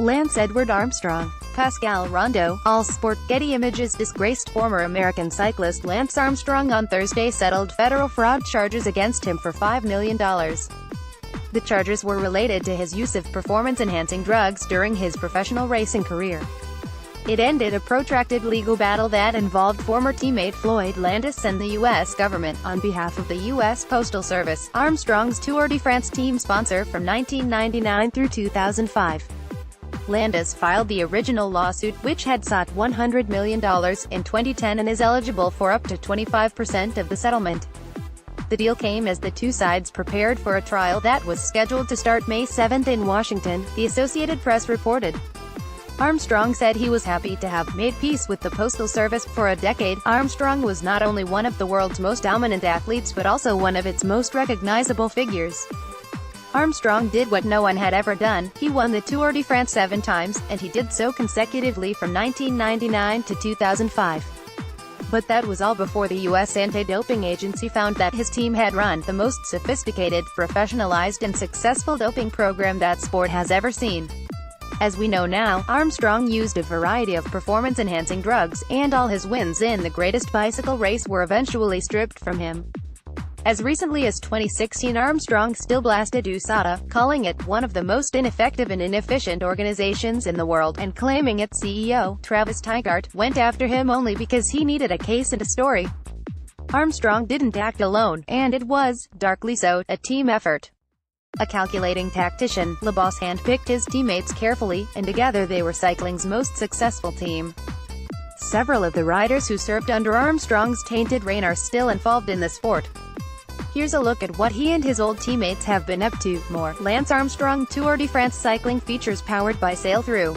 Lance Edward Armstrong, Pascal Rondo, All Sport. Getty Images. Disgraced former American cyclist Lance Armstrong on Thursday settled federal fraud charges against him for $5 million. The charges were related to his use of performance-enhancing drugs during his professional racing career. It ended a protracted legal battle that involved former teammate Floyd Landis and the U.S. government, on behalf of the U.S. Postal Service, Armstrong's Tour de France team sponsor from 1999 through 2005. Landis filed the original lawsuit, which had sought $100 million in 2010 and is eligible for up to 25% of the settlement. The deal came as the two sides prepared for a trial that was scheduled to start May 7 in Washington, the Associated Press reported. Armstrong said he was happy to have made peace with the Postal Service. For a decade, Armstrong was not only one of the world's most dominant athletes but also one of its most recognizable figures. Armstrong did what no one had ever done. He won the Tour de France 7 times, and he did so consecutively from 1999 to 2005. But that was all before the U.S. anti-doping agency found that his team had run the most sophisticated, professionalized and successful doping program that sport has ever seen. As we know now, Armstrong used a variety of performance-enhancing drugs, and all his wins in the greatest bicycle race were eventually stripped from him. As recently as 2016, Armstrong still blasted USADA, calling it one of the most ineffective and inefficient organizations in the world, and claiming its CEO, Travis Tygart, went after him only because he needed a case and a story. Armstrong didn't act alone, and it was, darkly so, a team effort. A calculating tactician, LeBoss handpicked his teammates carefully, and together they were cycling's most successful team. Several of the riders who served under Armstrong's tainted reign are still involved in the sport. Here's a look at what he and his old teammates have been up to. More. Lance Armstrong Tour de France cycling features powered by Sail Through.